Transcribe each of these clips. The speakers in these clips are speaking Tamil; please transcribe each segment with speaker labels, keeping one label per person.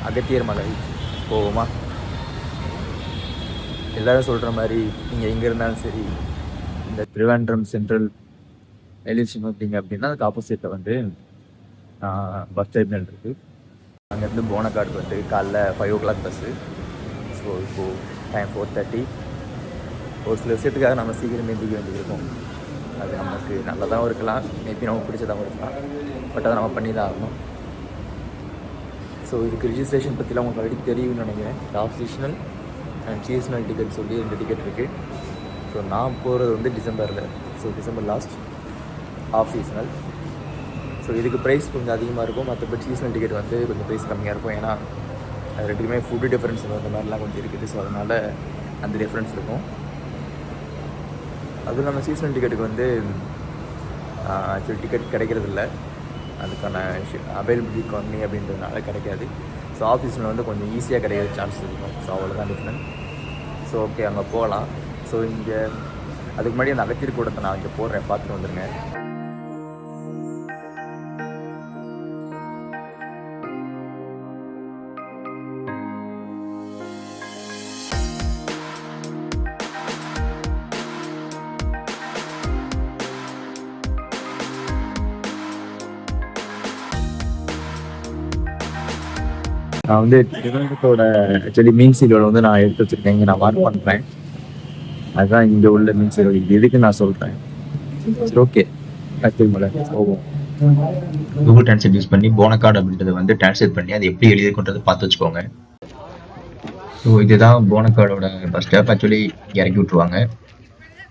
Speaker 1: அகத்தியர் மலை போவோமா? எல்லோரும் சொல்கிற மாதிரி நீங்கள் எங்கே இருந்தாலும் சரி, இந்த திருவேண்டரம் சென்ட்ரல் ரயில்வே ஸ்டேஷன் பார்த்தீங்க அப்படின்னா அதுக்கு ஆப்போசிட்டில் வந்து பஸ் டெர்மினல் இருக்குது. அங்கேருந்து போனக்காடுக்கு வந்து காலைல 5 o'clock பஸ்ஸு. ஸோ இப்போது டைம் 4:30. ஒரு சில விஷயத்துக்காக நம்ம சீக்கிரம் எந்திரிக்க வேண்டியிருக்கும். அது நமக்கு நல்லதாகவும் இருக்கலாம், மேபி நமக்கு பிடிச்சதாகவும் இருக்கலாம். பட் அதை நம்ம பண்ணி தான் ஆகணும். ஸோ இதுக்கு ரிஜிஸ்ட்ரேஷன் பற்றிலாம் உங்களுக்கு ஆல்ரெடி தெரியும்னு நினைக்கிறேன். Off seasonal and seasonal ticket சொல்லி 2 டிக்கெட் இருக்குது. ஸோ நான் போகிறது வந்து டிசம்பரில். So December last off seasonal. So இதுக்கு ப்ரைஸ் கொஞ்சம் அதிகமாக இருக்கும். மற்றபடி சீசனல் டிக்கெட் வந்து கொஞ்சம் ப்ரைஸ் கம்மியாக இருக்கும். ஏன்னா அது ரெண்டுக்குமே ஃபுட்டு டிஃப்ரென்ஸ் அந்த மாதிரிலாம் கொஞ்சம் இருக்குது. ஸோ அதனால் அந்த டிஃப்ரென்ஸ் இருக்கும். அதுவும் இல்லாமல் சீசனல் டிக்கெட்டுக்கு வந்து ஆக்சுவலி டிக்கெட் கிடைக்கிறதில்ல. அதுக்கான அவைலபிலிட்டி கம்மி அப்படின்றதுனால கிடைக்காது. ஸோ ஆஃப் சீசனில் வந்து கொஞ்சம் ஈஸியாக கிடைக்கிற சான்ஸ் இருக்கும். ஸோ அவ்வளோதான் டிஃப்ரெண்ட். ஸோ ஓகே, அங்கே போகலாம். ஸோ இங்கே அதுக்கு முன்னாடி அந்த அகத்தியர் கூடத்தை நான் இங்கே போடுறேன், பார்த்துட்டு வந்துடுங்க. நான் வந்து திருவனந்தத்தோட ஆக்சுவலி மீன் சீரோட வந்து நான் எடுத்து வச்சுருக்கேன். இங்கே நான் மார்க் பண்ணுறேன். அதுதான் இங்கே உள்ள மீன் சீரோ. இது எதுக்கு நான் சொல்கிறேன். சரி, ஓகே, திருமலை போவோம்.
Speaker 2: கூகுள் டிரான்ஸ்லேட் யூஸ் பண்ணி போனக்காடு அப்படின்றத வந்து டிரான்ஸ்லேட் பண்ணி அது எப்படி எழுதிருக்குன்றதை பார்த்து வச்சுக்கோங்க. ஸோ இதுதான் போனக்காடோட பஸ் ஸ்டாப். ஆக்சுவலி இறக்கி விட்ருவாங்க.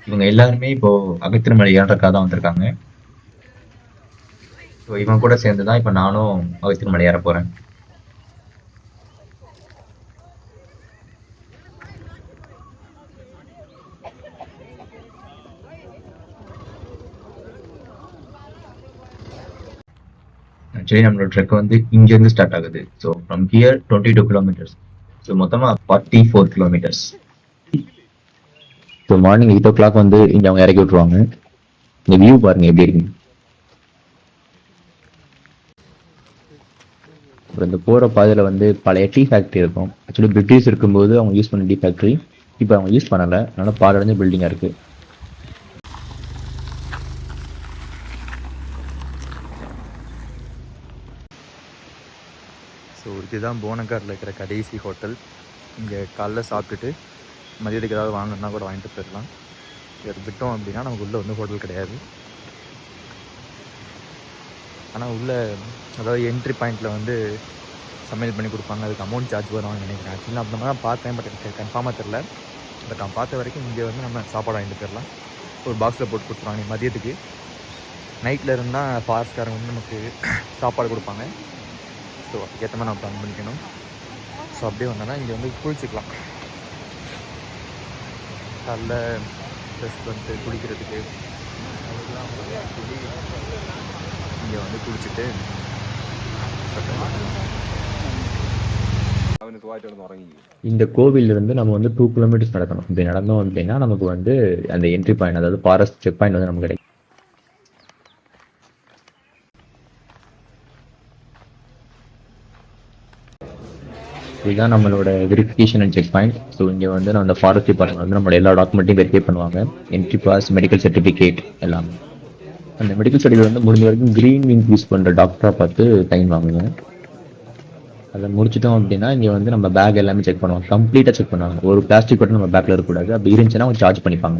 Speaker 2: இவங்க எல்லாருமே இப்போது அகத்தியர் ஏறக்காக தான் வந்திருக்காங்க. ஸோ இவங்க கூட சேர்ந்து தான் இப்போ நானும் அகத்தியர் மலை ஏற போகிறேன். ஆக்சுவலி நம்மளோட ட்ரெக் வந்து இங்கேருந்து ஸ்டார்ட் ஆகுது. So from here 22 kilometers. So மொத்தமாக 44 kilometers. ஸோ மார்னிங் 8 o'clock வந்து இங்கே அவங்க இறக்கி விட்ருவாங்க. இந்த வியூ பாருங்கள் எப்படி இருக்குங்க. அப்புறம் இந்த போகிற பாதையில் வந்து பழைய டீ ஃபேக்ட்ரி இருக்கும். ஆக்சுவலி பிரிட்டிஷ் இருக்கும்போது அவங்க யூஸ் பண்ண டீ ஃபேக்ட்ரி இப்போ அவங்க யூஸ் பண்ணலை. அதனால் பாலடைஞ்ச பில்டிங்காக இருக்குது.
Speaker 1: ஸோ இதுதான் போனக்காடில் இருக்கிற கடைசி ஹோட்டல். இங்கே காலைல சாப்பிட்டுட்டு மதியத்துக்கு ஏதாவது வாங்கினா கூட வாங்கிட்டு போயிடலாம். இதை விட்டோம் அப்படின்னா நமக்கு உள்ளே வந்து ஹோட்டல் கிடையாது. ஆனால் உள்ளே அதாவது என்ட்ரி பாயிண்டில் வந்து சமையல் பண்ணி கொடுப்பாங்க. அதுக்கு அமௌண்ட் சார்ஜ் வருவாங்கன்னு நினைக்கிறேன். ஆக்சுவலி நான் அப்படி தான் பார்த்தேன், பட் எனக்கு கன்ஃபார்மாக தெரில. பட் நான் பார்த்த வரைக்கும் இங்கே வந்து நம்ம சாப்பாடு வாங்கிட்டு போயிடலாம். ஒரு பாக்ஸில் போட்டு கொடுத்துருவாங்க மதியத்துக்கு. நைட்டில் இருந்தால் ஃபாரஸ்ட்காரங்க வந்து நமக்கு சாப்பாடு கொடுப்பாங்க. ஸோ அதுக்கேற்ற மாதிரி நான் பிளான் பண்ணிக்கணும். ஸோ அப்படியே வந்தோன்னா இங்கே வந்து குளிச்சுக்கலாம். காலைல ட்ரெஸ் பண்ணிட்டு குளிக்கிறதுக்கு அதுக்கெலாம் இங்கே வந்து குளிச்சுட்டு இந்த கோவிலிருந்து நம்ம வந்து 2 kilometers நடக்கணும். இப்படி நடந்தோம் அப்படின்னா நமக்கு வந்து அந்த என்ட்ரி பாயிண்ட், அதாவது ஃபாரஸ்ட் செக் பாயிண்ட் வந்து நமக்கு கிடைக்கும். இதுதான் நம்மளோட verification and check point. So இங்கே வந்து நம்ம அந்த ஃபாரஸ்ட் டிபார்ட்மெண்ட் வந்து நம்மளோட எல்லா டாக்குமெண்ட்டையும் வெரிஃபை பண்ணுவாங்க. என்ட்ரி பாஸ், மெடிக்கல் சர்டிஃபிகேட் எல்லாமே. அந்த மெடிக்கல் சர்டிஃபிகேட் வந்து முடிஞ்ச வரைக்கும் க்ரீன் விங் யூஸ் பண்ணுற டாக்டராக பார்த்து சைன் வாங்குங்க. அதை முடிச்சிட்டோம் அப்படின்னா இங்கே வந்து நம்ம பேக் எல்லாமே செக் பண்ணுவாங்க. கம்ப்ளீட்டாக செக் பண்ணுவாங்க. ஒரு பிளாஸ்டிக் மட்டும் நம்ம பேக்கில் இருக்கக்கூடாது. அப்படி இருந்துச்சுன்னா அவங்க சார்ஜ் பண்ணிப்பாங்க.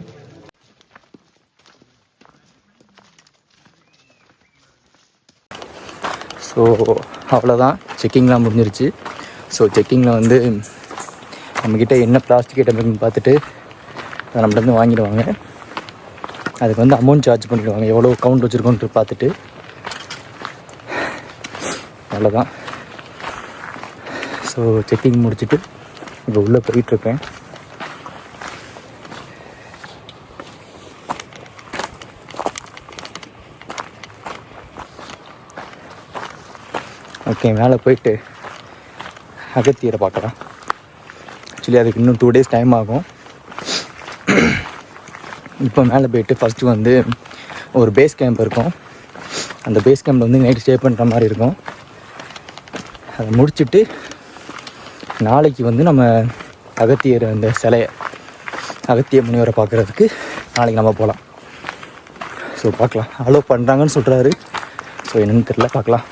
Speaker 1: ஸோ அவ்வளோதான், செக்கிங்லாம் முடிஞ்சிருச்சு. ஸோ செக்கிங்கில் வந்து நம்மக்கிட்ட என்ன பிளாஸ்டிக் ஐட்டம் இருக்குன்னு பார்த்துட்டு அதை நம்மகிட்ட வாங்கிடுவாங்க. அதுக்கு வந்து அமௌண்ட் சார்ஜ் பண்ணிடுவாங்க, எவ்வளோ கவுண்ட் வச்சுருக்கோன்ட்டு பார்த்துட்டு. அவ்வளோதான். ஸோ செக்கிங் முடிச்சுட்டு இப்போ உள்ளே போயிட்டுருக்கேன். ஓகே, மேலே போயிட்டு அகத்தியரை பார்க்கலாம். ஆக்சுவலி அதுக்கு இன்னும் 2 days டைம் ஆகும். இப்போ மேலே போயிட்டு ஃபஸ்ட்டு வந்து ஒரு பேஸ் கேம்ப் இருக்கும். அந்த பேஸ் கேம்பில் வந்து நைட் ஸ்டே பண்ணுற மாதிரி இருக்கும். அதை முடிச்சுட்டு
Speaker 3: நாளைக்கு வந்து நம்ம அகத்தியர் அந்த சிலையை அகத்திய முனிவரை பார்க்குறதுக்கு நாளைக்கு நம்ம போகலாம். ஸோ பார்க்கலாம், அலோவ் பண்ணுறாங்கன்னு சொல்கிறாரு. ஸோ என்னன்னு தெரியல, பார்க்கலாம்.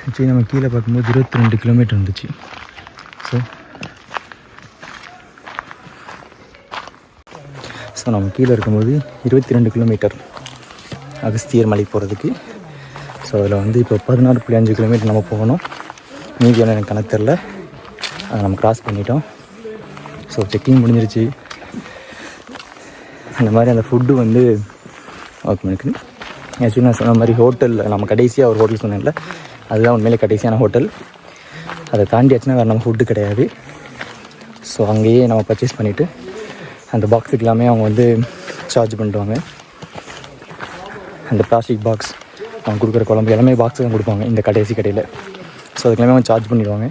Speaker 3: ஆக்சுவலி நம்ம கீழே பார்க்கும்போது 22 கிலோமீட்டர் இருந்துச்சு. ஸோ நம்ம கீழே இருக்கும்போது 22 கிலோமீட்டர் அகஸ்தியர் மலை போகிறதுக்கு. ஸோ அதில் வந்து இப்போ 16.5 கிலோமீட்டர் நம்ம போகணும். மீதி எனக்கு கணக்கு தெரில, அதை நம்ம கிராஸ் பண்ணிட்டோம். ஸோ செக்கிங் முடிஞ்சிருச்சு. அந்த மாதிரி அந்த ஃபுட்டு வந்து ஓகே இருக்குது. ஆக்சுவலி நான் சொன்ன மாதிரி ஹோட்டலில் நம்ம கடைசியாக ஒரு ஹோட்டல் சொன்னேன்ல, அதுதான் உண்மையிலே கடைசியான ஹோட்டல். அதை தாண்டியாச்சுன்னா வேறு நம்ம ஃபுட்டு கிடையாது. ஸோ அங்கேயே நம்ம பர்ச்சேஸ் பண்ணிவிட்டு அந்த பாக்ஸுக்கு எல்லாமே அவங்க வந்து சார்ஜ் பண்ணிடுவாங்க. அந்த பிளாஸ்டிக் பாக்ஸ் அவங்க கொடுக்குற குழம்பு எல்லாமே பாக்ஸு தான் கொடுப்பாங்க இந்த கடைசி கடையில். ஸோ அதுக்கெல்லாமே அவங்க சார்ஜ் பண்ணிடுவாங்க.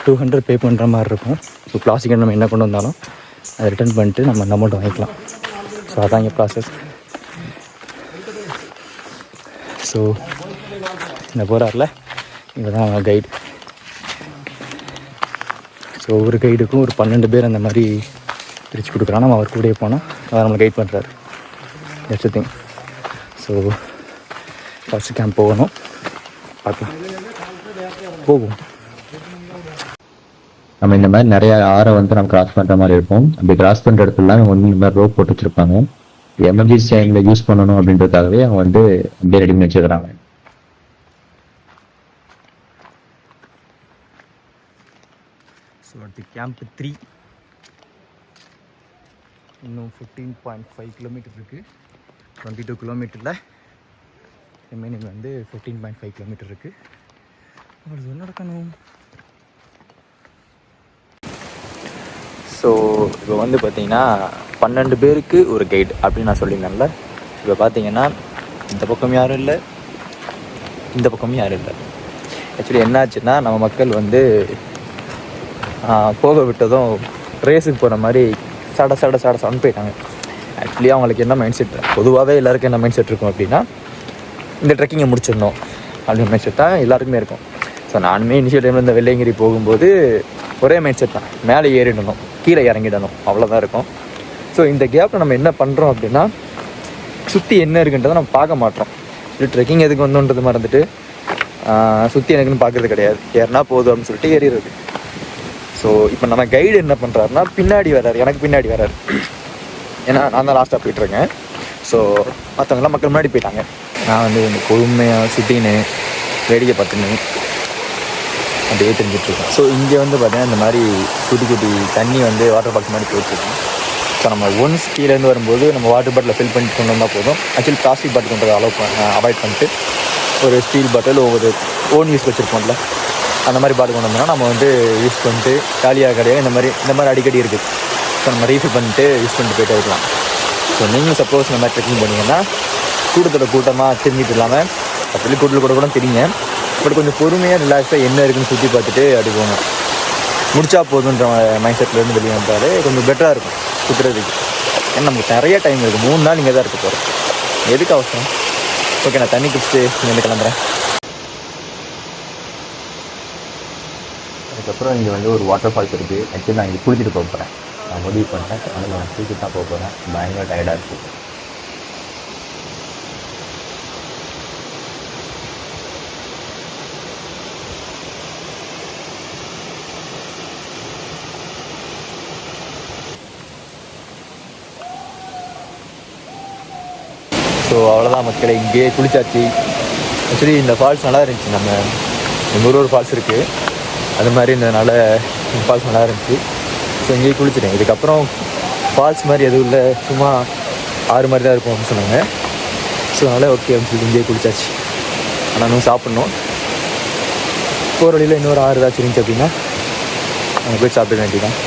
Speaker 3: 200 பே பண்ணுற மாதிரி இருக்கும். ஸோ பிளாஸ்டிக்கை நம்ம என்ன கொண்டு வந்தாலும் அதை ரிட்டர்ன் பண்ணிட்டு நம்ம அந்த அமௌண்ட் வாங்கிக்கலாம். ஸோ அதான் இங்கே ப்ராசஸ். ஸோ இந்த போகிறார்ல, இங்கே தான் அவங்க கைடு. ஸோ ஒவ்வொரு கைடுக்கும் ஒரு 12 பேர் அந்த மாதிரி பிரித்து கொடுக்குறான். நம்ம அவர் கூடயே போனால் அவர் நம்மளை கைட் பண்ணுறாரு. That's thing. So first camp போகணும், பார்க்கலாம், போகும்.
Speaker 2: நம்ம இந்த மாதிரி நிறைய ஆறை வந்து நம்ம கிராஸ் பண்ணுற மாதிரி இருக்கும். அப்படி கிராஸ் பண்ணுற இடத்துலலாம் அவங்க வந்து இந்த மாதிரி ரோப் போட்டு வச்சுருப்பாங்க. எமர்ஜென்சி டைமில் யூஸ் பண்ணணும் அப்படின்றதுக்காகவே அவங்க வந்து அப்படியே ரெடி பண்ணி வச்சுக்கிறாங்க.
Speaker 3: ஸோ அடுத்து கேம்ப் 3 இன்னும் 15.5 கிலோமீட்டர் இருக்குது. 22 கிலோமீட்டரில் ரிமைனிங் வந்து 15.5 கிலோமீட்டர் இருக்குது. அவ்வளோ நடக்கணும். ஸோ இப்போ வந்து பார்த்திங்கன்னா 12 பேருக்கு ஒரு கைடு அப்படின்னு நான் சொல்லியிருந்தேன்ல. இப்போ பார்த்தீங்கன்னா இந்த பக்கம் யாரும் இல்லை, இந்த பக்கமும் யாரும் இல்லை. ஆக்சுவலி என்னாச்சுன்னா நம்ம மக்கள் வந்து போக விட்டதும் ரேஸுக்கு போகிற மாதிரி சட போயிட்டாங்க. ஆக்சுவலி அவங்களுக்கு என்ன மைண்ட் செட், பொதுவாகவே எல்லாருக்கும் என்ன மைண்ட் செட் இருக்கும் அப்படின்னா, இந்த ட்ரெக்கிங்கை முடிச்சிடணும் அப்படின்னு மைண்ட் செட் தான் எல்லாருக்குமே இருக்கும். ஸோ நானுமே இனிஷியல் டைமில் இந்த வெள்ளையங்கிரி போகும்போது ஒரே மைண்ட் செட் தான், மேலே ஏறிடணும் கீழே இறங்கிடணும், அவ்வளோதான் இருக்கும். ஸோ இந்த கேப்பில் நம்ம என்ன பண்ணுறோம் அப்படின்னா, சுற்றி என்ன இருக்குன்றதை நம்ம பார்க்க மாட்டோம். இது ட்ரெக்கிங் எதுக்கு வந்தோன்றது மறந்துட்டு சுற்றி எனக்குன்னு பார்க்குறது கிடையாது. ஏறினா போதும் அப்படின்னு சொல்லிட்டு ஏறிடுறது. ஸோ இப்போ நம்ம கைடு என்ன பண்ணுறாருன்னா, பின்னாடி வர்றாரு, எனக்கு பின்னாடி வர்றாரு. ஏன்னா நான் தான் லாஸ்ட்டாக போயிட்டுருக்கேன். ஸோ மற்றவங்களாம் மக்கள் முன்னாடி போயிட்டாங்க. நான் வந்து இந்த பொறுமையாக சுற்றின்னு வேடிக்கை பார்த்துன்னு அப்படியே தெரிஞ்சிட்ருக்கேன். ஸோ இங்கே வந்து பார்த்தீங்கன்னா இந்த மாதிரி குட்டி தண்ணி வந்து வாட்டர் பாட்டில் மாதிரி போயிட்டுருக்கோம். ஸோ நம்ம ஒன்ஸ் கீழேருந்து வரும்போது நம்ம வாட்டர் பாட்டில் ஃபில் பண்ணிட்டு கொண்டு வந்தால் போதும். ஆக்சுவலி பிளாஸ்டிக் பாட்டில் கொண்டு அவாய்ட் பண்ணிட்டு ஒரு ஸ்டீல் பாட்டில் ஒரு ஓன் யூஸ் வச்சுருப்போம்ல, அந்த மாதிரி பாட்டில் கொண்டு வந்தோம்னா நம்ம வந்து யூஸ் பண்ணிட்டு காலியாக கிடையாது. இந்த மாதிரி அடிக்கடி இருக்குது. ஸோ நம்ம ரீஃபில் பண்ணிட்டு யூஸ் பண்ணிட்டு போய்ட்டு இருக்கலாம். ஸோ நீங்களும் சப்போஸ் இந்த மாதிரி ட்ரெக்கிங் பண்ணிங்கன்னா கூட்டமாக தெரிஞ்சிட்டு இல்லாமல் ஆக்சுவலி கூட்டத்தில் கூட தெரியுங்க, பட் கொஞ்சம் பொறுமையாக ரிலாக்ஸாக என்ன இருக்குன்னு சுற்றி பார்த்துட்டு அப்படி போங்க. முடிச்சா போதுன்ற மைண்ட் செட்லேருந்து வெளியே வந்தாலே கொஞ்சம் பெட்டராக இருக்கும் சுற்றுறதுக்கு. ஏன்னா நமக்கு நிறைய டைம் இருக்குது, 3 நாள் இங்கே தான் இருக்க போகிறோம், எதுக்கு அவசரம். ஓகே, நான் தண்ணி குடிச்சிட்டு இங்கே கிளம்புறேன்.
Speaker 2: அதுக்கப்புறம் இங்கே வந்து ஒரு வாட்டர் ஃபால்ஸ் இருக்குது. ஆக்சுவலி நான் இங்கே குளிச்சுட்டு போக போகிறேன். நான் முடிவு பண்ணேன், ஆனால் நான் குளிச்சுட்டு தான் போக போகிறேன். பயங்கர டயர்டாக இருக்குது.
Speaker 3: ஸோ அவ்வளோதான் மக்களை, இங்கேயே குளிச்சாச்சு. ஆக்சுவலி இந்த ஃபால்ஸ் நல்லா இருந்துச்சு. நம்ம எங்கள் ஒரு ஃபால்ஸ் இருக்குது, அது மாதிரி இருந்ததுனால இந்த ஃபால்ஸ் நல்லா இருந்துச்சு. ஸோ இங்கேயே குளிச்சிட்டேன். இதுக்கப்புறம் ஃபால்ஸ் மாதிரி எதுவும் இல்லை, சும்மா ஆறு மாதிரி தான் இருக்கும் அப்படின்னு சொன்னாங்க. ஸோ அதனால் ஓகே அப்படின்னு சொல்லி இங்கேயே குளிச்சாச்சு. ஆனால் இன்னும் சாப்பிட்ணும். போகிற வழியில் இன்னொரு ஆறு ஏதாச்சும் இருந்துச்சு அப்படின்னா அங்கே போய் சாப்பிட வேண்டியதான்.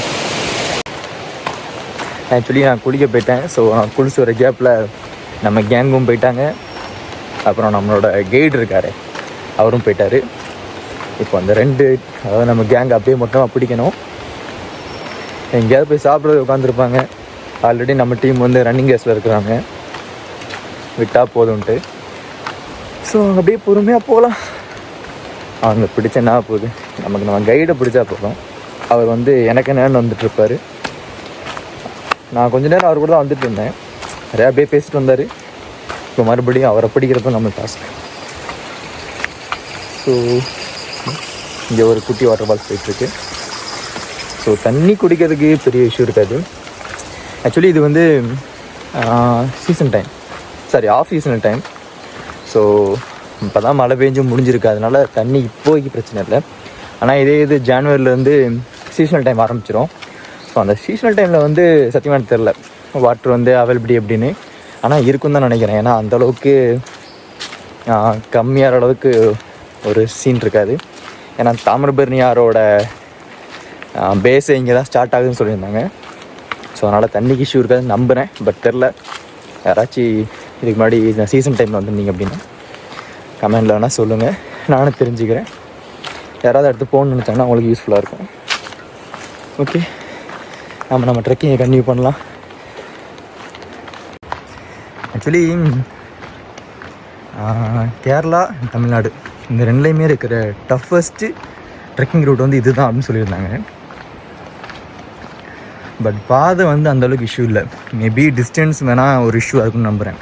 Speaker 3: ஆக்சுவலி நான் குளிக்க போயிட்டேன். ஸோ நான் குளிச்சு வர கேப்பில் நம்ம கேங்கும் போயிட்டாங்க. அப்புறம் நம்மளோட கைடு இருக்கார், அவரும் போயிட்டார். இப்போ அந்த 2 அதாவது நம்ம கேங் அப்படியே மொத்தமாக பிடிக்கணும். எங்கேயாவது போய் சாப்பிட்றது உட்காந்துருப்பாங்க. ஆல்ரெடி நம்ம டீம் வந்து ரன்னிங் ரேஸில் இருக்கிறாங்க, விட்டால் போதும்ன்ட்டு. ஸோ அப்படியே பொறுமையாக போகலாம். அவங்க பிடிச்ச என்ன போகுது, நமக்கு நம்ம கைடை பிடிச்சா போதும். அவர் வந்து எனக்கு என்னென்னு வந்துட்டுருப்பார். நான் கொஞ்ச நேரம் அவர் கூட தான் வந்துட்டு இருந்தேன், நிறையா அப்படியே பேசிட்டு வந்தார். இப்போ மறுபடியும் அவரை பிடிக்கிறப்ப நம்ம டாஸ்க். ஸோ இங்கே ஒரு குட்டி வாட்டர் ஃபால்ஸ் போயிட்டுருக்கு. ஸோ தண்ணி குடிக்கிறதுக்கு பெரிய இஷ்யூ இருக்காது. ஆக்சுவலி இது வந்து season time, sorry off seasonal time. So இப்போ தான் மழை பெஞ்சு முடிஞ்சிருக்கு, அதனால தண்ணி இப்போதைக்கு பிரச்சனை இல்லை. ஆனால் இதே இது ஜான்வரிலேருந்து சீசனல் டைம் ஆரம்பிச்சிடும். ஸோ அந்த சீசனல் டைமில் வந்து சத்தியமாக தெரில வாட்டர் வந்து அவைலபிலிட்டி எப்படின்னு. ஆனால் இருக்கும் தான் நினைக்கிறேன், ஏன்னா அந்தளவுக்கு கம்மியான அளவுக்கு ஒரு சீன் இருக்காது. ஏன்னா தாமிரபரணி ஆரோட பேஸை இங்கே தான் ஸ்டார்ட் ஆகுதுன்னு சொல்லியிருந்தாங்க. ஸோ அதனால் தண்ணிக்கு இஷ்யூ இருக்காதுன்னு நம்புகிறேன். பட் தெரில, யாராச்சும் இதுக்கு முன்னாடி சீசன் டைமில் வந்துருந்தீங்க அப்படின்னா கமெண்டில் வேணால் சொல்லுங்கள், நானும் தெரிஞ்சுக்கிறேன். யாராவது அடுத்து போகணுன்னு நினச்சாங்கன்னா அவங்களுக்கு யூஸ்ஃபுல்லாக இருக்கும். ஓகே, நம்ம ட்ரெக்கிங்கை கன்டினியூ பண்ணலாம். ஆக்சுவலி கேரளா, தமிழ்நாடு இந்த ரெண்டுலேயுமே இருக்கிற டஃபஸ்ட்டு ட்ரெக்கிங் ரூட் வந்து இது தான் அப்படின்னு சொல்லியிருந்தாங்க. பட் பாதை வந்து அந்தளவுக்கு இஷ்யூ இல்லை. மேபி டிஸ்டன்ஸ் வேணால் ஒரு இஷ்யூ இருக்குன்னு நம்புகிறேன்.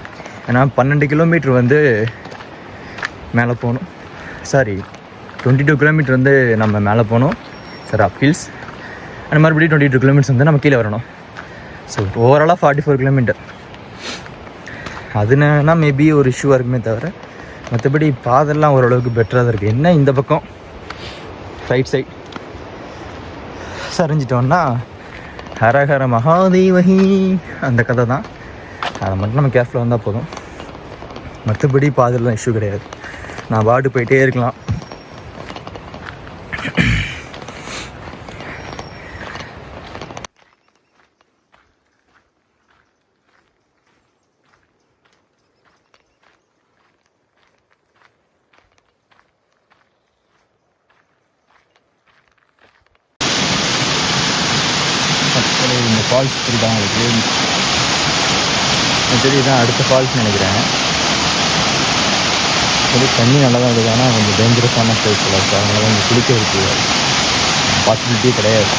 Speaker 3: ஏன்னா 12 கிலோமீட்டர் வந்து மேலே போகணும், சாரி 22 கிலோமீட்டர் வந்து நம்ம மேலே போகணும் சார் அப் ஹில்ஸ். அந்த மறுபடியும் 22 கிலோமீட்டர்ஸ் வந்து நம்ம கீழே வரணும். ஸோ ஓவராலாக 44 கிலோமீட்டர். அதுனா மேபி ஒரு இஷ்யூவாக இருக்குமே தவிர மற்றபடி பாதெல்லாம் ஓரளவுக்கு பெட்டராக தான் இருக்குது. என்ன இந்த பக்கம் ரைட் சைட் சரிஞ்சிட்டோன்னா ஹரஹர மகாதேவஹி அந்த கதை தான். அதை மட்டும் நம்ம கேர்ஃபுல்லாக வந்தால் போதும். மற்றபடி பாதெல்லாம் இஷ்யூ கிடையாது, நான் பாட்டு போயிட்டே இருக்கலாம். இந்த ஃபால்ஸ் தெரியுதா உங்களுக்கு? தெரியுதான் அடுத்த ஃபால்ஸ் நினைக்கிறேன். தண்ணி நல்லா தான் இருக்குது, ஆனால் கொஞ்சம் டேஞ்சரஸான பிளேஸில் இருக்குது. அதனால தான் இங்கே குளிக்கிறதுக்கு பாசிபிலிட்டியே கிடையாது.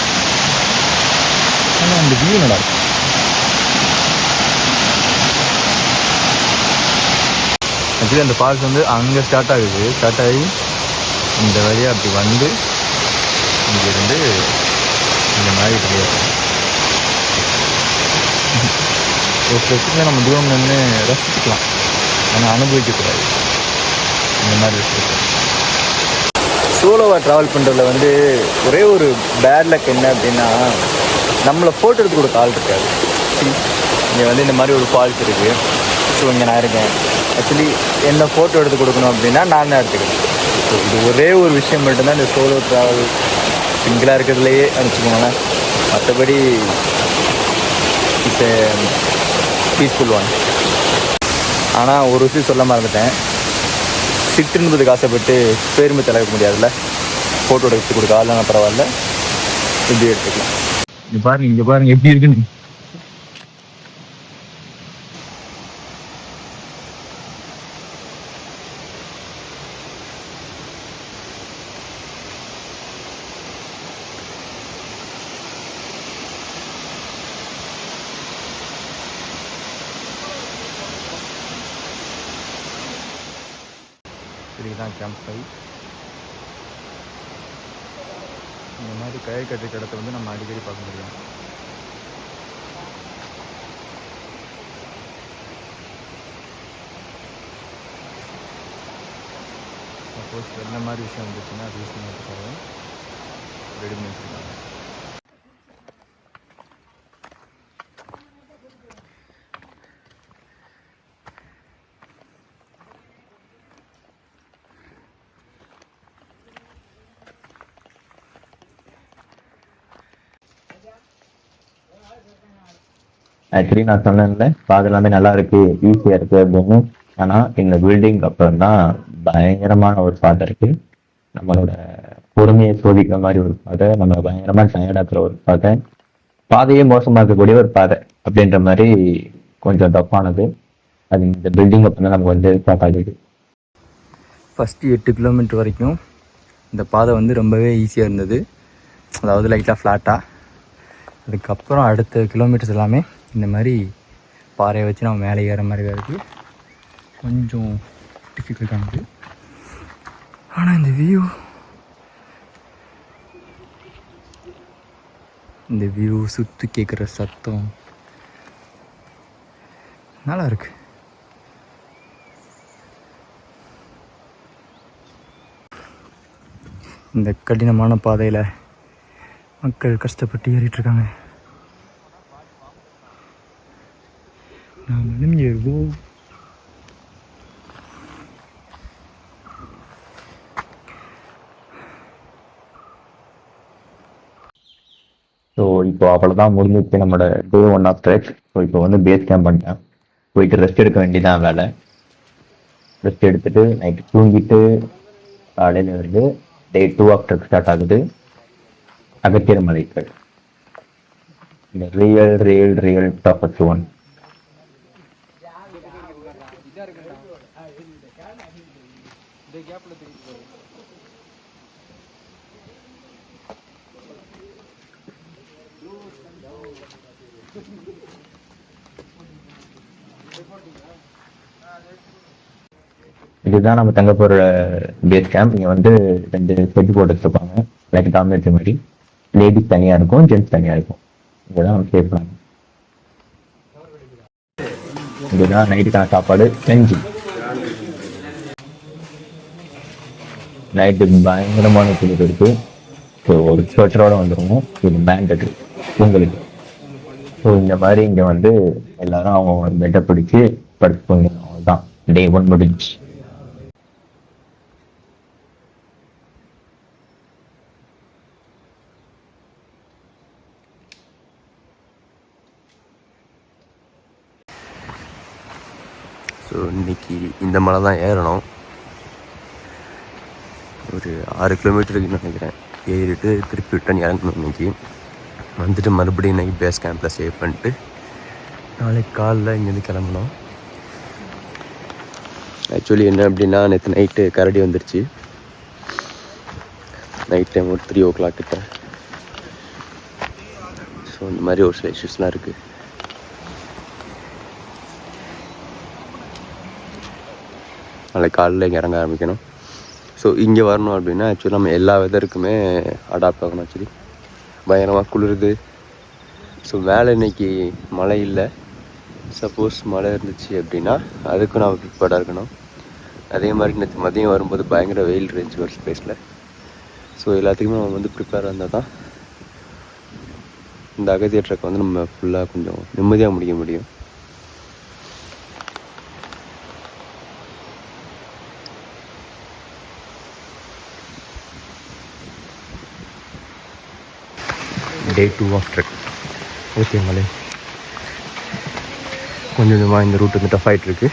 Speaker 3: ஆனால் அந்த வியூ நல்லாயிருக்கும். ஆக்சுவலி அந்த ஃபால்ஸ் வந்து அங்கே ஸ்டார்ட் ஆகுது, ஸ்டார்ட் ஆகி இந்த வழியாக அப்படி வந்து இங்கேருந்து இந்த மாதிரி கிடையாது. ஒரு ஸ்பெசிஃபிக்காக நம்ம தூரம் நின்று ரசிக்கலாம், ஆனால் அனுபவிக்கக்கூடாது. இந்த மாதிரி இருக்குது. சோலோவாக ட்ராவல் பண்ணுறதுல வந்து ஒரே ஒரு பேட் லக் என்ன அப்படின்னா, நம்மளை ஃபோட்டோ எடுத்து கொடுக்க ஆள் இருக்காது. இங்கே வந்து இந்த மாதிரி ஒரு ஃபால்ஸ் இருக்குது, ஸோ இங்கே நான் இருக்கேன். ஆக்சுவலி என்ன ஃபோட்டோ எடுத்து கொடுக்கணும் அப்படின்னா நான் தான் எடுத்துக்கிறேன். ஸோ இது ஒரே ஒரு விஷயம் மட்டும்தான் இந்த சோலோ ட்ராவல் சிங்கிளாக இருக்கிறதுலையே அனுப்பிச்சுக்கோங்களேன். மற்றபடி இட்ஸ் ஏ பீஸ்ஃபுல் ஒன். ஆனால் ஒரு விஷயம் சொல்ல மறந்துட்டேன், சிட்டுன்றதுக்கு ஆசைப்பட்டு பெருமை தலைக்க முடியாதுல்ல. ஃபோட்டோ எடுத்து கொடுக்க ஆள்னா பரவாயில்ல, இப்படி எடுத்துக்கலாம். இங்கே பாருங்க எப்படி இருக்குன்னு. இதுதான் கேம்ப் சைட். இந்த மாதிரி கயிறு கட்டுற இடத்த வந்து நம்ம அடிக்கடி பார்க்க முடியும். சப்போஸ் என்ன மாதிரி விஷயம் வந்துச்சுன்னா அது யூஸ் பண்ணுறதுக்காக ரெடி பண்ணி வச்சுருக்காங்க.
Speaker 2: ஆக்சுவலி நான் சொன்னேன்ல பாதை எல்லாமே நல்லா இருக்கு, ஈஸியா இருக்கு அப்படின்னு. ஆனா இந்த பில்டிங் அப்புறம் தான் பயங்கரமான ஒரு பாதை இருக்கு. நம்மளோட பொறுமையை சோதிக்கிற மாதிரி ஒரு பாதை, நம்ம பயங்கரமா டயர்டாக்குற ஒரு பாதை, பாதையே மோசமாக்கக்கூடிய ஒரு பாதை அப்படின்ற மாதிரி கொஞ்சம் தப்பானது. அது இந்த பில்டிங் அப்போ நமக்கு வந்து ஸ்டார்ட் ஆகுது.
Speaker 3: ஃபஸ்ட்டு 8 கிலோமீட்டர் வரைக்கும் இந்த பாதை வந்து ரொம்பவே ஈஸியாக இருந்தது, அதாவது லைட்டாக ஃப்ளாட்டாக. அதுக்கப்புறம் அடுத்த கிலோமீட்டர்ஸ் எல்லாமே இந்த மாதிரி பாறையை வச்சு நம்ம மேலே ஏற மாதிரி தான் இருக்குது. கொஞ்சம் டிஃபிகல்ட்டானது. ஆனால் இந்த வியூ சுற்றி கேட்குற சத்தம் நல்லா இருக்கு. இந்த கடினமான பாதையில் மக்கள் கஷ்டப்பட்டு ஏறிட்டுருக்காங்க. நாமளும் ஏறுவோம்.
Speaker 2: ஸோ இப்போ அவ்வளோதான் முடிஞ்சிச்சு நம்மளோட டே 1 ஆஃப் ட்ரெக். ஸோ இப்போ வந்து பேஸ் கேம்ப் பண்ணிட்டேன். போயிட்டு ரெஸ்ட் எடுக்க வேண்டியதான் வேலை. ரெஸ்ட் எடுத்துட்டு நைட்டு தூங்கிட்டு காலையில் வந்து டே 2 ஆஃப் ட்ரெக் ஸ்டார்ட் ஆகுது. அகத்தியர் மலைகள், இந்த ரியல் டஃபஸ்ட் ஒன். இதுதான் நம்ம தங்க போகிற பேஸ் கேம்ப். இங்கே வந்து 2 செட் போட்டு வச்சுருப்பாங்க, லைக் டாமினேட்டரி மாதிரி. லேடிஸ் தனியாக இருக்கும், ஜென்ட்ஸ் தனியாக இருக்கும். இதுதான் நம்ம சேஃப் பிளான். இதுதான் நைட்டுக்கான சாப்பாடு செஞ்சு. நைட்டு பயங்கரமான குளிர் இருக்கு. ஸோ ஒரு ஸ்வெட்டரோட வந்துருவோம். இது மேண்டட்ரி உங்களுக்கு. ஸோ இந்த மாதிரி இங்கே வந்து எல்லாரும் அவங்க பெட்டை பிடிச்சி படுத்துக்கோங்க. அவ்வளோதான், டே 1 முடிஞ்சு.
Speaker 4: ஸோ இன்றைக்கி இந்த மலை தான் ஏறணும். ஒரு 6 கிலோமீட்டருக்கு நினைக்கிறேன். ஏறிட்டு திருப்பி ரிட்டன் இறங்கணும். இன்றைக்கி வந்துட்டு மறுபடியும் நைட் பேஸ் கேம்பில் ஸ்டே பண்ணிட்டு நாளைக்கு காலைல இங்கேருந்து கிளம்பணும். ஆக்சுவலி என்ன அப்படின்னா, நேற்று நைட்டு கரடி வந்துருச்சு. நைட் டைம் ஒரு 3 o'clock கிட்ட. ஸோ இந்த மாதிரி ஒரு சில இஷ்யூஸ்லாம் இருக்குது. நாளைக்கு காலையில் இங்கே இறங்க ஆரம்பிக்கணும். ஸோ இங்கே வரணும் அப்படின்னா ஆக்சுவலி நம்ம எல்லா வெதருக்குமே அடாப்ட் ஆகணும். ஆக்சுவலி பயங்கரமாக குளிருது. ஸோ மேலே இன்றைக்கி மழை இல்லை. சப்போஸ் மழை இருந்துச்சு அப்படின்னா அதுக்கும் நான் ப்ரிப்பேர்டாக இருக்கணும். அதே மாதிரி நேற்று மதியம் வரும்போது பயங்கர வெயில் இருந்துச்சு ஒரு ஸ்பேஸில். ஸோ எல்லாத்துக்குமே நம்ம வந்து ப்ரிப்பேராக இருந்தால் தான் இந்த அகத்தியர் ட்ரெக் வந்து நம்ம ஃபுல்லாக கொஞ்சம் நிம்மதியாக முடிக்க முடியும்.
Speaker 3: டே 2 ஆஃப் ட்ரெக். ஓகே மலை கொஞ்சம் கொஞ்சமாக இந்த ரூட் வந்து டஃப் ஆகிட்டு இருக்கு.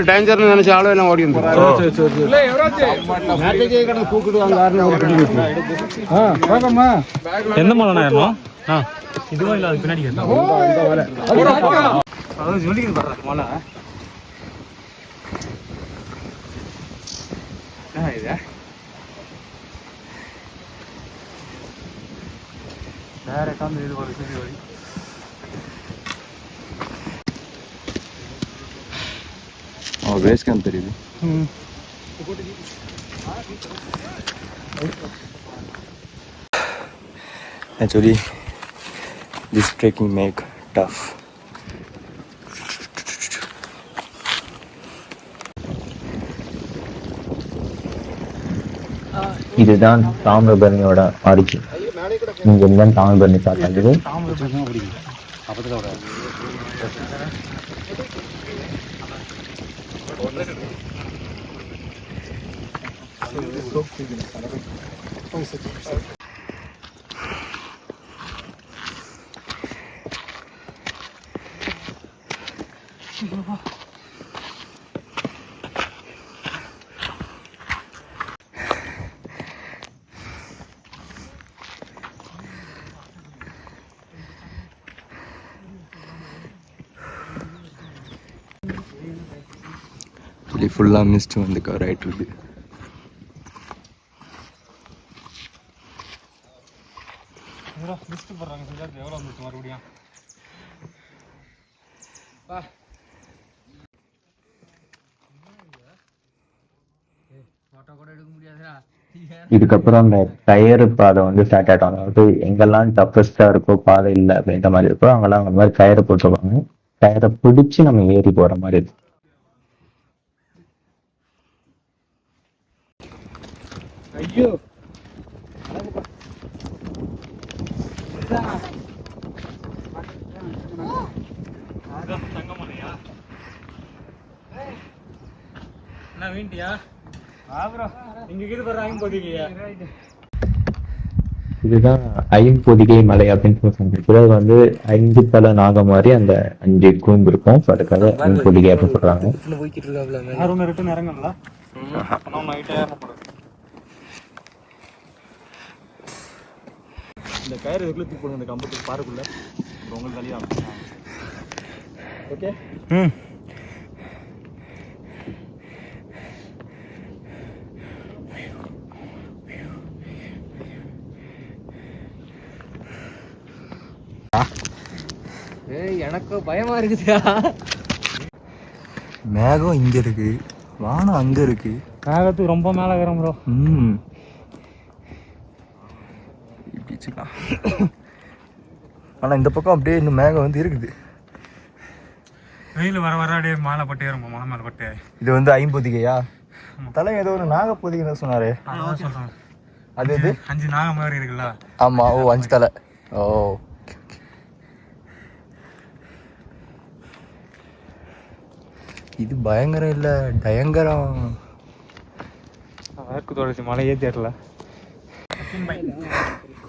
Speaker 5: டேஞ்சர்னு நினைச்ச ஆளு எல்லாம் ஓடி வந்துடும்.
Speaker 6: எந்த மலை ஏறணும்? இதுவும் இல்லை, அது பின்னாடி சொல்லிக்கிது பாரு மலை. இது டேரக்டாக அந்த இது வரும் சரி வழி.
Speaker 4: பேஸ் கேம்ப் தெரியுது.
Speaker 3: Actually, this trekking make tough.
Speaker 2: இதுதான் தாமிரபரணியோட ஆரிஜின். இங்கே இருந்தால் தாமிரபரணி ஸ்டார்ட் ஆகுது.
Speaker 4: ஃபுல்லாக மிஸ்ட் வந்து கவர் ஆகிட்டு இருக்கு.
Speaker 6: எவ்வளோ வந்துச்சு மறுபடியும்?
Speaker 2: இதுக்கப்புறம் அந்த கயிறு பாதை வந்து ஸ்டார்ட் ஆகிட்டாங்க. அதாவது எங்கெல்லாம் டஃபஸ்டா இருக்கோ, பாதை இல்லை அப்படின்ற மாதிரி இருக்கோ, அங்கெல்லாம் அந்த மாதிரி கயிறு போட்டுருவாங்க. கயிறை பிடிச்சி நம்ம ஏறி போற மாதிரி இருக்கு.
Speaker 6: ஐயோ என்ன வீண்டியா?
Speaker 2: இதுதான் ஐம்பொதிகை மலை அப்படின்னு சொல்றாங்க. பிறகு வந்து 5 தலை நாகம் மாதிரி அந்த 5 கூம்பு இருக்கும். ஸோ அதுக்காக ஐம்பொதிகை அப்படின்னு சொல்றாங்க.
Speaker 6: ரிட்டன் இறங்கல
Speaker 3: இந்த கயிறு இதுக்குள்ள தூக்கி போடுங்க, இந்த கம்பத்துக்கு பாருக்குள்ள உங்களுக்கு வழியா. ஓகே.
Speaker 6: எனக்கு பயமா இருக்குதா?
Speaker 3: மேகம் இங்க இருக்கு, வானம் அங்க இருக்கு.
Speaker 6: மேகத்துக்கு ரொம்ப மேல இருக்கிறோம் ப்ரோ.
Speaker 3: ஆனா இந்த பக்கம் அப்படியே இன்னும் மேகம் வந்து இருக்குது.
Speaker 6: வெயில் வர வர அப்படியே மாலை பட்டே இருக்கும், மலை மேலே பட்டே.
Speaker 3: இது வந்து ஐம்பொதிகையா? தலை ஏதோ ஒரு நாகப்பொதிகை சொன்னாரு.
Speaker 6: சொல்றேன்.
Speaker 3: அது இது
Speaker 6: 5 நாகம் மாதிரி இருக்குல்ல?
Speaker 3: ஆமா. ஓ 5 தலை. ஓ இது பயங்கரம் இல்ல, பயங்கரம்.
Speaker 6: வழக்கு தொடர்ச்சி மலையே தெரியல.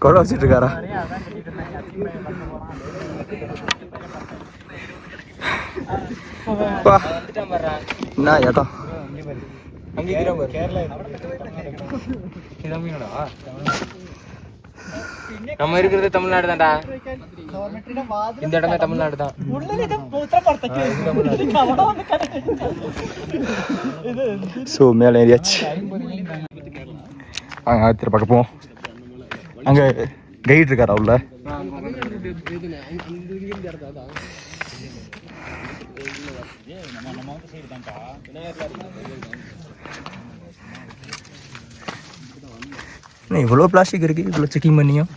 Speaker 3: கொடை வச்சுட்டு இருக்காரா? என்ன ஏட்டம்
Speaker 6: நம்ம இருக்கிறது தமிழ்நாடு தான்டா. இந்த இடமே தமிழ்நாடு தான்.
Speaker 3: ஸோ மேலே ஏறியாச்சு. ஆத்திர பார்க்க போவோம். அங்க கைடு இருக்காரா உள்ள? இவ்வளோ பிளாஸ்டிக் இருக்கு, இவ்வளோ செக்கிங் பண்ணியும்.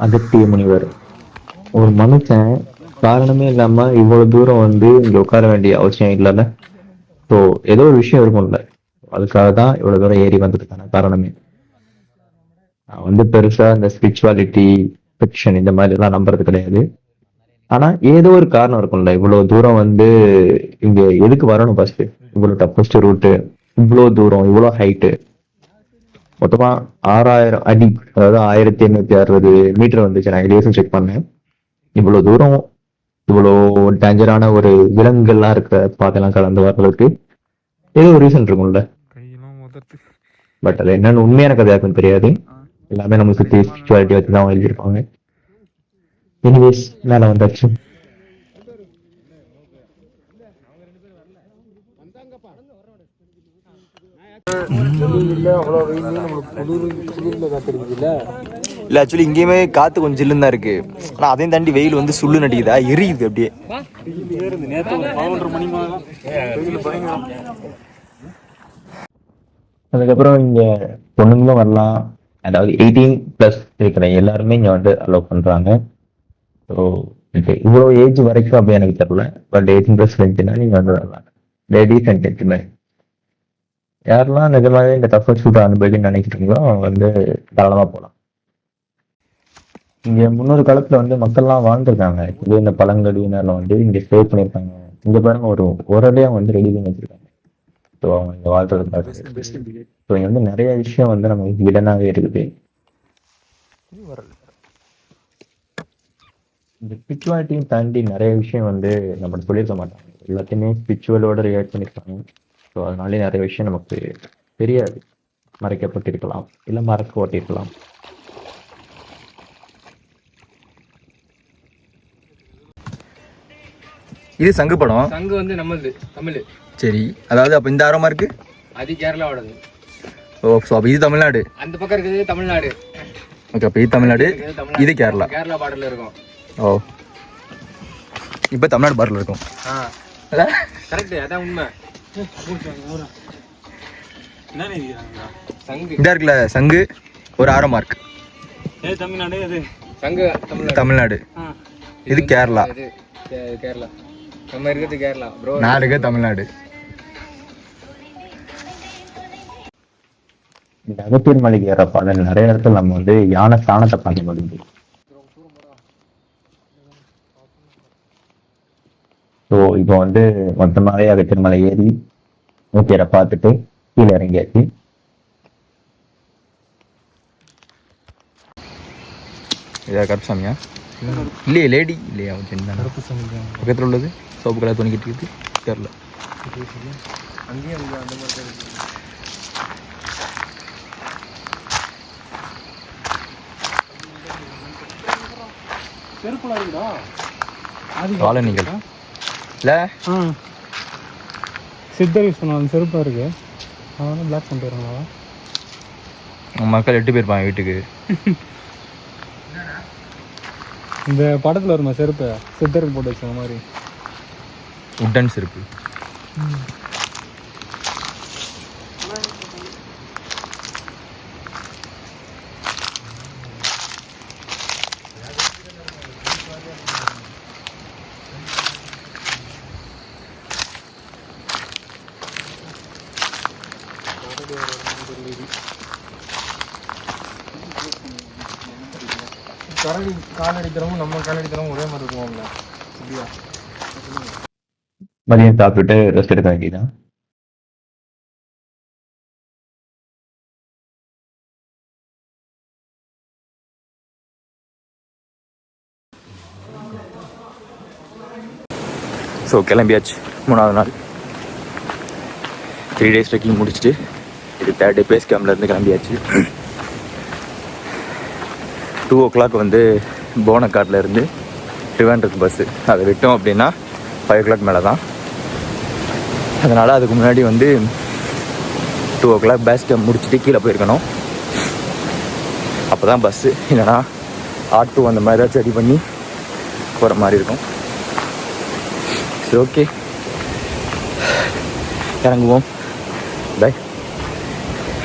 Speaker 2: அகத்திய முனிவர் ஒரு மனுஷன் காரணமே இல்லாம இவ்வளவு தூரம் வந்து இங்க உட்கார வேண்டிய அவசியம் இல்லைல்ல. ஸோ ஏதோ ஒரு விஷயம் இருக்கும்ல, அதுக்காக தான் இவ்வளவு தூரம் ஏறி வந்ததுக்கான காரணமே. நான் வந்து பெருசா இந்த ஸ்பிரிச்சுவாலிட்டி ஃபிக்ஷன் இந்த மாதிரி எல்லாம் நம்புறது கிடையாது. ஆனா ஏதோ ஒரு காரணம் இருக்கும்ல, இவ்வளவு தூரம் வந்து இங்க எதுக்கு வரணும்? ஃபர்ஸ்ட் இவ்வளவு டஃபஸ்ட் ரூட்டு, இவ்வளவு தூரம், இவ்வளவு ஹைட்டு, மொத்தமா 6000 அடி, அதாவது 1860 மீட்டர் வந்துச்சு. நான் எலிவேஷன் செக் பண்ணேன். இவ்வளவு தூரம், இவ்வளோ டேஞ்சரான ஒரு விலங்குகள்லாம் இருக்கிற பாதையெல்லாம் கடந்து வர்றதுக்கு ஏதோ ஒரு ரீசன் இருக்கும்ல. பட் அது என்னன்னு உண்மையான கதை யாருக்கும் தெரியாது. எல்லாமே நம்ம சுத்தி ஸ்பிரிச்சுவாலிட்டி வச்சு தான் எழுதியிருப்பாங்க. எனிவேஸ் மேல வந்தாச்சு.
Speaker 3: இல்ல ஆக்சுவலி இங்கேயுமே காத்து கொஞ்சம் ஜில்லுன்னு தான் இருக்கு. ஆனா அதையும் தாண்டி வெயில் வந்து சுள்ளு நடிக்குதா, எரியுது அப்படியே.
Speaker 2: அதுக்கப்புறம் இங்க பொண்ணுங்களும் வரலாம், அதாவது 18+ இருக்கிற எல்லாருமே இங்க வந்து அலோவ் பண்றாங்க. ஸோ இவ்வளோ ஏஜ் வரைக்கும் அப்படி எனக்கு தெரியல. பட் 18+ நீங்க வந்து வரலாம், லேடிஸ் அண்ட் ஜென்டில்மேன். யாரெல்லாம் நிஜமாவே இந்த டஃபர் ஷூட் அனுபவிக்கணும்னு நினைக்கிறீங்களோ அவங்க வந்து தாராளமாக போகலாம். இங்கே முன்னொரு காலத்தில் வந்து மக்கள்லாம் வாழ்ந்துருக்காங்க. இதே இந்த பழங்குடியினர்ல வந்து இங்கே ஸ்டே பண்ணியிருக்காங்க. இங்கே பாருங்க ஒரு ஒரடியாக வந்து ரெடி பண்ணி வச்சிருக்காங்க. ஸோ அவங்க இங்கே வாழ்றதுக்காக. ஸோ இங்கே வந்து நிறைய விஷயம் வந்து நமக்கு இடனாவே இருக்குது. இந்த ஸ்பிரிச்சுவாலிட்டியும் தாண்டி நிறைய விஷயம் வந்து நம்ம சொல்லியிருக்க மாட்டாங்க. எல்லாத்தையுமே ஸ்பிரிச்சுவலோட ரியாக்ட் பண்ணியிருக்காங்க. ஸோ அதனாலே நிறைய விஷயம் நமக்கு தெரியாது. மறைக்கப்பட்டிருக்கலாம், இல்லை மறக்கப்பட்டிருக்கலாம்.
Speaker 3: இது சங்கு படம்.
Speaker 6: சங்கு வந்து நம்மளது தமிழ்.
Speaker 3: சரி, அதாவது அப்போ இந்த ஆரமா இருக்கு
Speaker 6: அது கேரளாவோடது.
Speaker 3: ஓ, ஸோ அப்போ இது தமிழ்நாடு.
Speaker 6: அந்த பக்கம் இருக்குது தமிழ்நாடு.
Speaker 3: ஓகே, அப்போ இது தமிழ்நாடு, இது கேரளா.
Speaker 6: கேரளா பார்டர்ல இருக்கும்.
Speaker 3: ஓ, இப்போ தமிழ்நாடு பார்டர்ல இருக்கும்.
Speaker 6: கரெக்ட், அதான் உண்மை. சங்கு
Speaker 3: இதா இருக்குல்ல சங்கு, ஒரு ஆரம் மார்க்.
Speaker 6: சங்கு
Speaker 3: தமிழ்நாடு, இது கேரளா.
Speaker 6: இது கேரளா. நம்ம இருக்கிறது கேரளா ப்ரோ.
Speaker 3: நான் இருக்க தமிழ்நாடு.
Speaker 2: இந்த அகத்தியர் மலைக்கு ஏற பாடல் நிறைய இடத்துல நம்ம வந்து யானை ஸ்தானத்தை பார்க்க முடியுது. ஸோ இப்போ வந்து மொத்தமாகவே அகத்தியர் மலை ஏறி நூற்றியரை பார்த்துட்டு கீழே இறங்கியாச்சு.
Speaker 3: இதா கருப்புசாமியா? இல்லையே, லேடி இல்லையா? பக்கத்தில் உள்ளது சோப்பு கலர் துணிக்கிட்டு இருக்குது கேரளா. காலனிகள் இல்லை,
Speaker 5: சித்தர் யூஸ் பண்ணுவாங்க. செருப்பாக இருக்கு, அவனும் பிளாக் பண்ணிட்டு வராங்களா?
Speaker 3: மக்கள் 8 பேர் இருப்பாங்க வீட்டுக்கு.
Speaker 5: இந்த படத்தில் வருமா செருப்பு, சித்தருக்கு போட்டு வச்ச மாதிரி
Speaker 3: உட்டன் செருப்பு.
Speaker 6: காலடிக்கிறவங்க நம்ம காலடிக்கிறவங்க ஒரே மாதிரி இருக்குவோம்ல. அப்படியா?
Speaker 2: மதியம் சாப்பிட்டுட்டு ரெஸ்ட் எடுக்க வேண்டியதான்.
Speaker 3: ஸோ கிளம்பியாச்சு. 3வது நாள் 3 days ட்ரெக்கிங் முடிச்சுட்டு இது 3rd day பேஸ் கேம்ப்லேருந்து கிளம்பியாச்சு. 2 o'clock வந்து போனக்காட்லேருந்து ட்ரிவாண்ட்ரம் பஸ்ஸு. அதை விட்டோம் அப்படின்னா 5 o'clock மேலே தான். அதனால் அதுக்கு முன்னாடி வந்து 2 o'clock பேஸ் கேம்ப் முடிச்சுட்டு கீழே போயிருக்கணும். அப்போ தான் பஸ்ஸு, இல்லைனா ஆட்டோ அந்த மாதிரி ஏதாச்சும் ரெடி பண்ணி போகிற மாதிரி இருக்கும். சரி, ஓகே, இறங்குவோம். பை.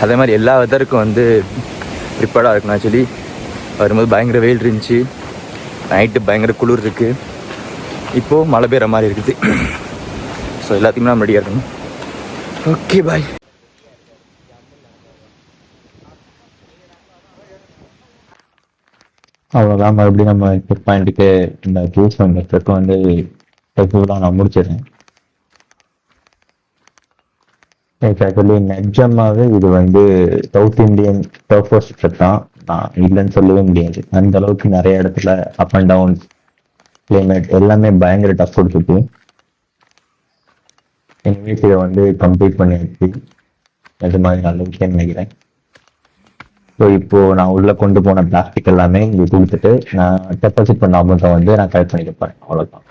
Speaker 3: அதே மாதிரி எல்லா வெதருக்கும் வந்து ப்ரிப்பேர்டாக இருக்கணும். ஆக்சுவலி வரும்போது பயங்கர வெயில் இருந்துச்சு, நைட்டு பயங்கர குளிர் இருக்குது, இப்போது மழை பெய்கிற மாதிரி இருக்குது. ஸோ எல்லாத்தையுமே நம்ம ரெடியாக இருக்கணும். ஓகே, பாய்.
Speaker 2: அவ்வளோதான். மறுபடியும் நம்ம செக் பாயிண்ட்டுக்கு இந்த ஜூஸ் அந்த ட்ரிப் வந்து சக்ஸஸ்ஃபுல்லாக நான் முடிச்சிடுறேன். ஆக்சுவலி நிஜமாவே இது வந்து சவுத் இந்தியன் பர்ஃபர்ஸ் ட்ரிப் தான், நான் இல்லைன்னு சொல்லவே முடியாது. அந்த அளவுக்கு நிறைய இடத்துல அப் அண்ட் டவுன் கிளைமேட் எல்லாமே பயங்கர டஃப் கொடுத்துருக்கு. எங்கள் வீட்டில் இதை வந்து கம்ப்ளீட் பண்ணியாச்சு. அது மாதிரி நல்ல விஷயம் நினைக்கிறேன். ஸோ இப்போது நான் உள்ளே கொண்டு போன பிளாஸ்டிக் எல்லாமே இங்கே கொடுத்துட்டு நான் டெபாசிட் பண்ண அமௌண்ட்டை வந்து நான் கலெக்ட் பண்ணிக்க போகிறேன். அவ்வளோதான்.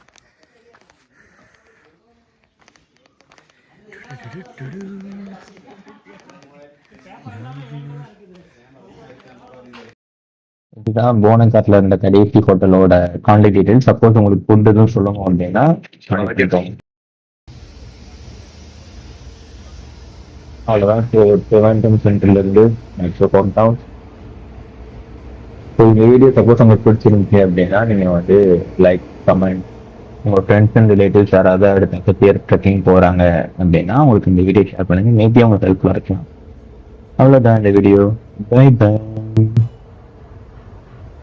Speaker 2: இதுதான் போனக்காட்டில் இருந்த கடைசி ஹோட்டலோட கான்டாக்ட் டீடைல். சப்போஸ் உங்களுக்கு ஃபுட் எதுவும் சொல்லணும் அப்படின்னா அவ்வளோதான். ஸோ ட்ரிவாண்ட்ரம் சென்டர்லேருந்து மெட்ரோ டவுன். ஸோ இந்த வீடியோ சப்போஸ் உங்களுக்கு பிடிச்சிருந்துச்சு அப்படின்னா நீங்கள் வந்து லைக், கமெண்ட், உங்கள் ஃப்ரெண்ட்ஸ் அண்ட் ரிலேட்டிவ்ஸ் யாராவது அடுத்த 10 இயர் ட்ரெக்கிங் போகிறாங்க அப்படின்னா அவங்களுக்கு இந்த வீடியோ ஷேர் பண்ணுங்கள். மேபி அவங்களுக்கு ஹெல்ப்ஃபுல்லாக இருக்கலாம். அவ்வளோதான் இந்த வீடியோ. By by.